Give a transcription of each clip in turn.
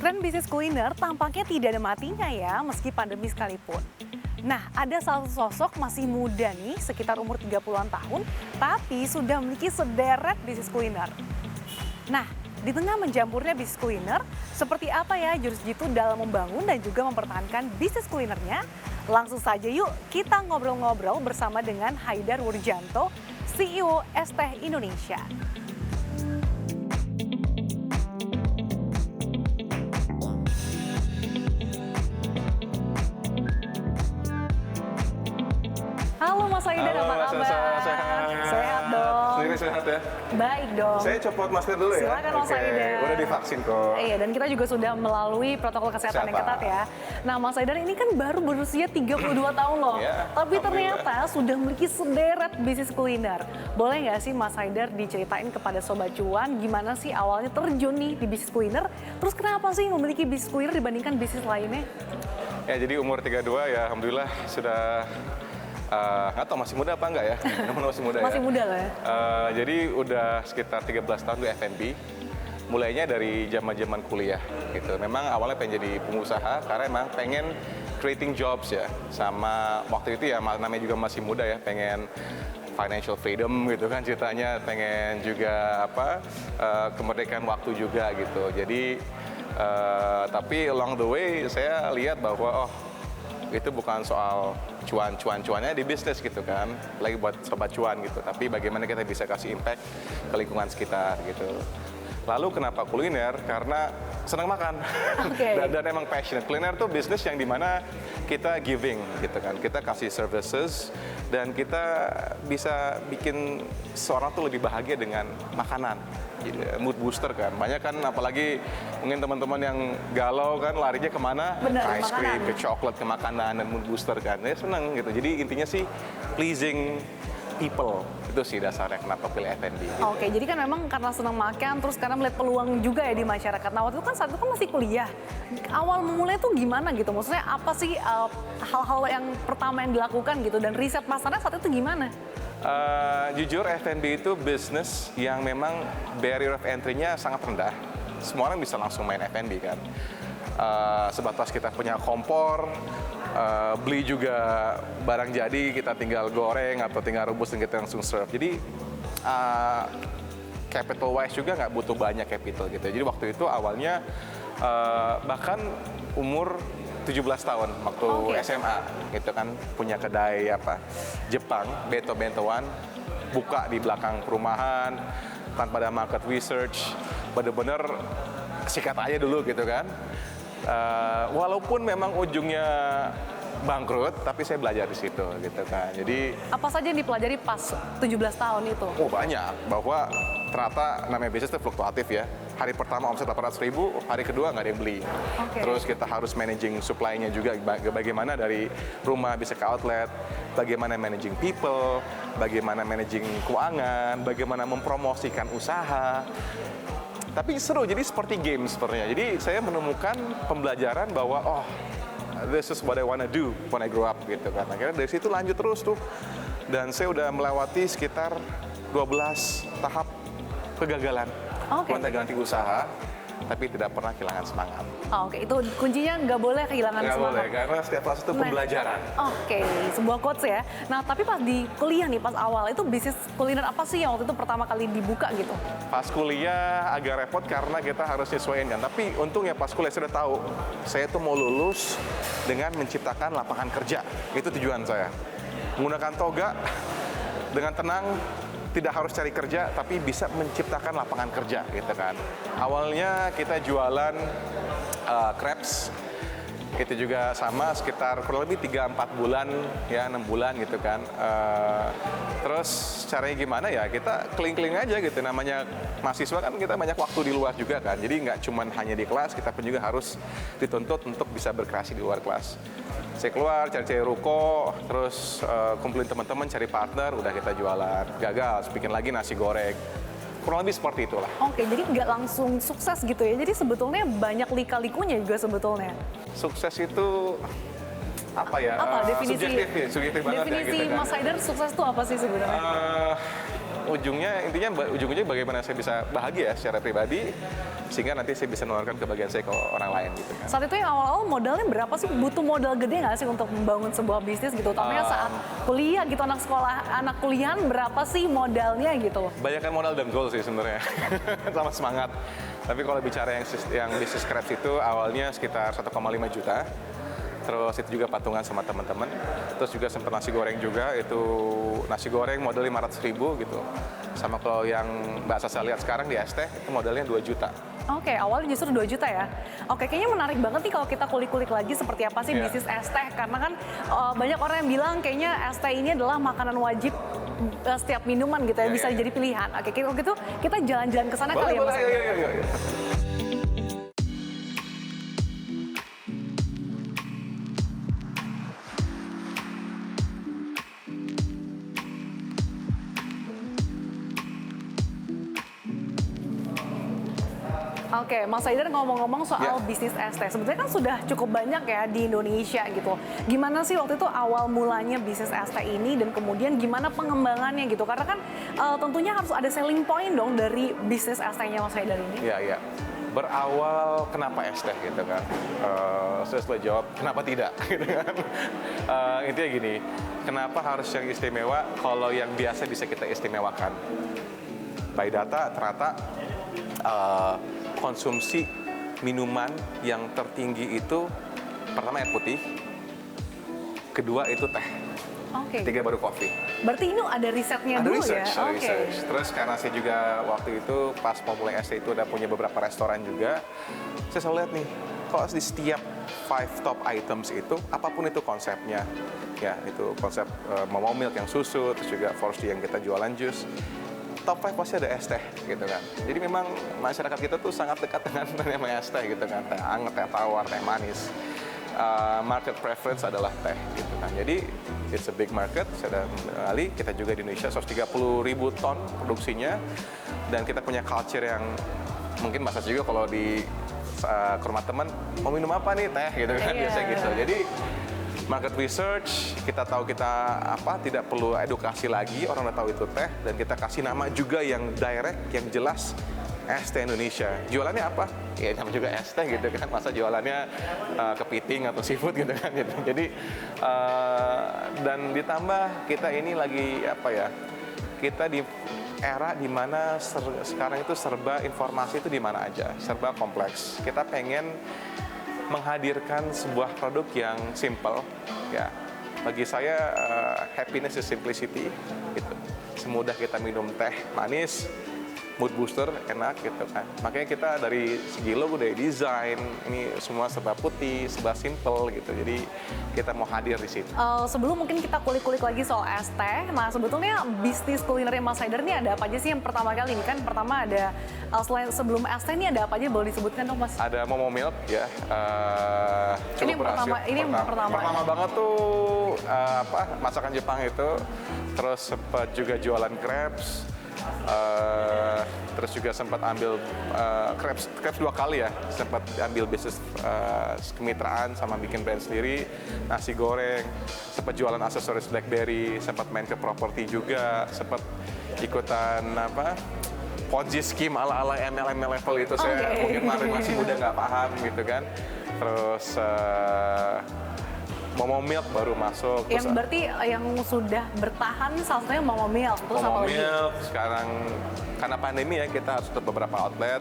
Tren bisnis kuliner tampaknya tidak ada matinya ya, meski pandemi sekalipun. Nah, ada salah satu sosok masih muda nih, sekitar umur 30-an tahun, tapi sudah memiliki sederet bisnis kuliner. Nah, di tengah menjamurnya bisnis kuliner, seperti apa ya jurus jitu dalam membangun dan juga mempertahankan bisnis kulinernya? Langsung saja yuk kita ngobrol-ngobrol bersama dengan Haidar Wurjanto, CEO Es Teh Indonesia. Halo Mas Haidar, apa kabar? Sehat dong. Sendiri sehat ya? Baik dong. Saya copot masker dulu ya. Silakan Mas Haidar. Udah divaksin kok. Iya, dan kita juga sudah melalui protokol kesehatan yang ketat ya. Nah Mas Haidar ini kan baru berusia 32 tahun loh. Ya, tapi ternyata sudah memiliki sederet bisnis kuliner. Boleh nggak sih Mas Haidar diceritain kepada Sobat Cuan gimana sih awalnya terjun nih di bisnis kuliner? Terus kenapa sih memiliki bisnis kuliner dibandingkan bisnis lainnya? Ya jadi umur 32 ya Alhamdulillah sudah nggak tahu masih muda apa enggak ya? Masih muda Masih ya. muda lah ya. Jadi udah sekitar 13 tahun di F&B. Mulainya dari zaman-zaman kuliah gitu. Memang awalnya pengen jadi pengusaha karena emang pengen creating jobs ya. Sama waktu itu ya namanya juga masih muda ya, pengen financial freedom gitu kan ceritanya, pengen juga kemerdekaan waktu juga gitu. Jadi tapi along the way saya lihat bahwa itu bukan soal cuan-cuannya di bisnis gitu kan, lagi buat sobat cuan gitu, tapi bagaimana kita bisa kasih impact ke lingkungan sekitar gitu. Lalu kenapa kuliner? Karena senang makan. Okay. dan emang passionate. Kuliner tuh bisnis yang dimana kita giving gitu kan, kita kasih services dan kita bisa bikin seorang tuh lebih bahagia dengan makanan. Jadi mood booster kan, banyak kan apalagi mungkin teman-teman yang galau kan larinya kemana? Bener, Ke ice cream, makanan. ke coklat, ke makanan dan mood booster kan. Ya seneng gitu. Jadi intinya sih pleasing people, itu sih dasarnya kenapa pilih F&B. Gitu. Oke, jadi kan memang karena senang makan, terus karena melihat peluang juga ya di masyarakat. Nah waktu itu kan saat itu kan masih kuliah. Awal memulai tuh gimana gitu? Maksudnya apa sih hal-hal yang pertama yang dilakukan gitu? Dan riset pasarnya saat itu gimana? Jujur F&B itu bisnis yang memang barrier of entry-nya sangat rendah. Semua orang bisa langsung main F&B kan. Sebatas kita punya kompor, beli juga barang jadi, kita tinggal goreng atau tinggal rebus dan kita langsung serve. Jadi capital wise juga nggak butuh banyak capital gitu. Jadi waktu itu awalnya bahkan umur 17 tahun waktu SMA gitu kan, punya kedai Jepang, bento-bentoan, buka di belakang perumahan tanpa ada market research, bener-bener sikat aja dulu gitu kan. Walaupun memang ujungnya bangkrut, tapi saya belajar di situ gitu kan. Jadi Apa saja yang dipelajari pas 17 tahun itu? banyak, bahwa ternyata namanya bisnis itu fluktuatif ya. Hari pertama omset 800.000, hari kedua nggak ada yang beli. Terus kita harus managing supply-nya juga, bagaimana dari rumah bisa ke outlet, bagaimana managing people, bagaimana managing keuangan, bagaimana mempromosikan usaha. Tapi seru, jadi seperti game sebenarnya. Jadi saya menemukan pembelajaran bahwa this is what I wanna do when I grow up gitu kan. Akhirnya dari situ lanjut terus tuh. Dan saya udah melewati sekitar 12 tahap kegagalan. Gonta-ganti usaha, tapi tidak pernah kehilangan semangat. Oke, itu kuncinya nggak boleh kehilangan Nggak semangat. boleh, karena setiap fase itu pembelajaran. Oke, sebuah quotes ya. Nah, tapi pas di kuliah nih, pas awal, itu bisnis kuliner apa sih yang waktu itu pertama kali dibuka gitu? Pas kuliah agak repot karena kita harus nyesuaiin kan. Tapi untungnya pas kuliah saya udah tahu, saya tuh mau lulus dengan menciptakan lapangan kerja. Itu tujuan saya. Menggunakan toga, dengan tenang, tidak harus cari kerja, tapi bisa menciptakan lapangan kerja gitu kan. Awalnya kita jualan crepes, itu juga sama sekitar kurang lebih 3-4 bulan, ya 6 bulan gitu kan. Terus caranya gimana ya, kita keliling-keliling aja gitu, namanya mahasiswa kan kita banyak waktu di luar juga kan. Jadi nggak cuma hanya di kelas, kita pun juga harus dituntut untuk bisa berkreasi di luar kelas. Saya keluar, cari-cari ruko, terus kumpulin teman-teman, cari partner, udah kita jualan. Gagal, bikin lagi nasi goreng. Kurang lebih seperti itulah. Oke, jadi nggak langsung sukses gitu ya. Jadi sebetulnya banyak lika-likunya juga sebetulnya. Sukses itu apa ya? Apa definisi? Subjektif banget ya Definisi gitu kan. Mas Haidar sukses itu apa sih sebenarnya? ujungnya bagaimana saya bisa bahagia secara pribadi sehingga nanti saya bisa menularkan kebahagiaan saya ke orang lain gitu kan. Saat itu yang awal-awal modalnya berapa sih? Butuh modal gede nggak sih untuk membangun sebuah bisnis gitu? Utamanya saat kuliah gitu, anak kuliahan berapa sih modalnya gitu? Banyakan modal dan goal sih sebenarnya, sama semangat. Tapi kalau bicara yang bisnis crepes itu awalnya sekitar 1,5 juta. Terus itu juga patungan sama teman-teman. Terus juga sempat nasi goreng juga, itu nasi goreng modal 500.000 gitu. Sama kalau yang Mbak Sasa lihat sekarang di es teh, itu modalnya 2 juta. Oke, awalnya justru 2 juta ya. Oke, kayaknya menarik banget nih kalau kita kulik-kulik lagi seperti apa sih bisnis es teh. Karena kan banyak orang yang bilang kayaknya es teh ini adalah makanan wajib setiap minuman gitu ya, bisa jadi pilihan. Oke, kalau gitu kita jalan-jalan ke sana kali ya Mas. Boleh. Oke, Mas Haidar ngomong-ngomong soal bisnis es teh, sebetulnya kan sudah cukup banyak ya di Indonesia gitu. Gimana sih waktu itu awal mulanya bisnis es teh ini dan kemudian gimana pengembangannya gitu? Karena kan tentunya harus ada selling point dong dari bisnis es tehnya Mas Haidar ini. Iya. Berawal kenapa es teh gitu kan? Saya selalu jawab kenapa tidak gitu kan? Intinya gini, kenapa harus yang istimewa kalau yang biasa bisa kita istimewakan? By data ternyata konsumsi minuman yang tertinggi itu pertama air putih, kedua itu teh, ketiga baru kopi. Berarti ini ada risetnya dulu ya? Ada research. Terus karena saya juga waktu itu pas mau mulai es teh itu udah punya beberapa restoran juga, saya selalu lihat nih, kalau di setiap 5 top items itu, apapun itu konsepnya, ya itu konsep mau milk yang susu, terus juga Forsti yang kita jualan jus, top 5 pasti ada es teh gitu kan. Jadi memang masyarakat kita tuh sangat dekat dengan namanya es teh gitu kan. Teh anget, teh tawar, teh manis. Market preference adalah teh gitu kan. Jadi it's a big market. Saya kali kita juga di Indonesia 130.000 ton produksinya dan kita punya culture yang mungkin masa juga kalau di ke rumah teman mau minum apa nih teh gitu kan biasa gitu. Jadi market research, kita tahu kita tidak perlu edukasi lagi, orang udah tahu itu teh, dan kita kasih nama juga yang direct, yang jelas, es teh Indonesia. Jualannya apa? Ya nama juga es teh gitu kan, masa jualannya kepiting atau seafood gitu kan. Jadi, dan ditambah kita ini lagi kita di era dimana sekarang itu serba informasi itu di mana aja, serba kompleks. Kita pengen menghadirkan sebuah produk yang simple, ya. Bagi saya happiness is simplicity, gitu. Semudah kita minum teh manis, mood booster, enak gitu kan. Makanya kita dari segi logo, dari desain, ini semua serba putih, serba simple gitu. Jadi kita mau hadir di sini. Sebelum mungkin kita kulik-kulik lagi soal es teh, nah sebetulnya bisnis kulinernya Mas Haidar ini ada apa aja sih yang pertama kali ini kan? Pertama ada, selain sebelum es teh ini ada apa aja boleh disebutkan dong Mas? Ada Momo Milk ya, cukup Ini yang berhasil. pertama. Pertama banget tuh masakan Jepang itu, terus sempat juga jualan crepes. Terus juga sempat ambil crepes 2 kali ya, sempat ambil bisnis kemitraan sama bikin brand sendiri, nasi goreng, sempat jualan aksesoris BlackBerry, sempat main ke properti juga, sempat ikutan Ponzi scheme ala-ala MLM level itu. Saya mungkin masih muda nggak paham gitu kan. Terus Momo Milk baru masuk. Yang berarti yang sudah bertahan salah satunya Momo Milk. Terus Momo apa lagi? Milk sekarang karena pandemi ya kita harus tutup beberapa outlet.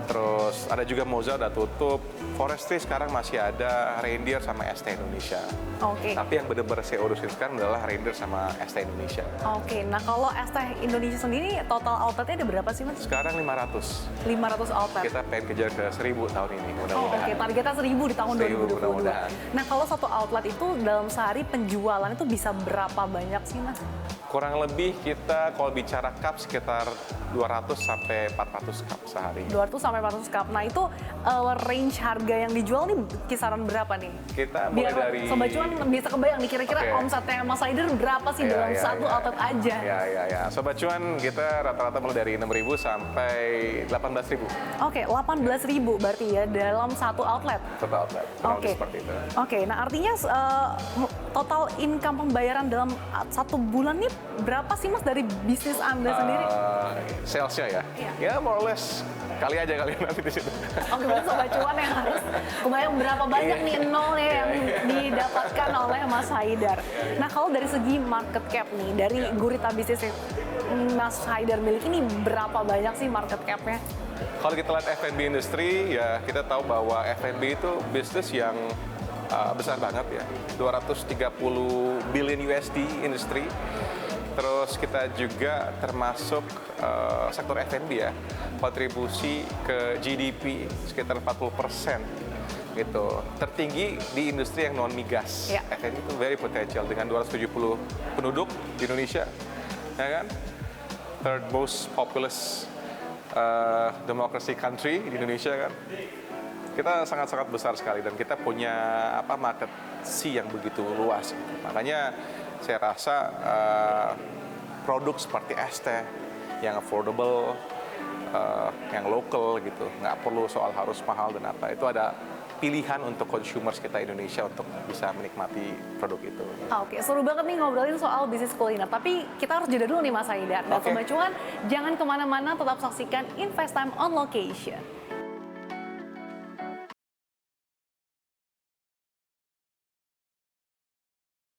Terus ada juga Moza udah tutup. Forestry sekarang masih ada, Reindeer sama ST Indonesia. Tapi yang benar-benar saya urusin sekarang adalah Reindeer sama ST Indonesia. Nah kalau ST Indonesia sendiri total outletnya ada berapa sih Mas? Sekarang 500. 500 outlet. Kita pengen kejar ke 1.000 tahun ini, mudah-mudahan. Targetnya 1.000 di tahun 2022. Mudah-mudahan. Nah kalau satu outlet itu dalam sehari penjualan itu bisa berapa banyak sih Mas? Kurang lebih kita kalau bicara cup sekitar 200 sampai 400 cup sehari. 200 sampai 400 cup. Nah itu range harga yang dijual nih kisaran berapa nih? Kita mulai dari Sobat Cuan bisa kebayang nih kira-kira omsetnya Mas Haidar berapa sih dalam satu outlet aja? Ya. Sobat Cuan kita rata-rata mulai dari 6.000 sampai 18.000. 18.000 berarti ya dalam satu outlet? Satu outlet, seperti itu. Nah artinya total income pembayaran dalam satu bulan nih berapa sih Mas dari bisnis Anda sendiri? Salesnya ya? Iya. Ya more or less kali aja kalian nanti di situ. Oke, berarti Sobat Cuan yang harus kebayang berapa banyak nih nolnya yang didapatkan oleh Mas Haidar. Nah, kalau dari segi market cap nih, dari gurita bisnis yang Mas Haidar miliki ini berapa banyak sih market cap-nya? Kalau kita lihat F&B industri, ya kita tahu bahwa F&B itu bisnis yang besar banget ya, 230 billion USD industri. Terus kita juga termasuk sektor F&B ya, kontribusi ke GDP sekitar 40% gitu. Tertinggi di industri yang non migas. Ya. F&B itu very potential dengan 270 penduduk di Indonesia, ya kan? Third most populous democracy country di Indonesia kan. Kita sangat-sangat besar sekali dan kita punya market yang begitu luas. Makanya saya rasa produk seperti es teh yang affordable, yang local gitu, nggak perlu soal harus mahal dan apa. Itu ada pilihan untuk consumers kita Indonesia untuk bisa menikmati produk itu. Oke, seru banget nih ngobrolin soal bisnis kuliner. Tapi kita harus jeda dulu nih Mas Haidar. Dan Oke. Sobat Cuan, jangan kemana-mana, tetap saksikan Invest Time on Location.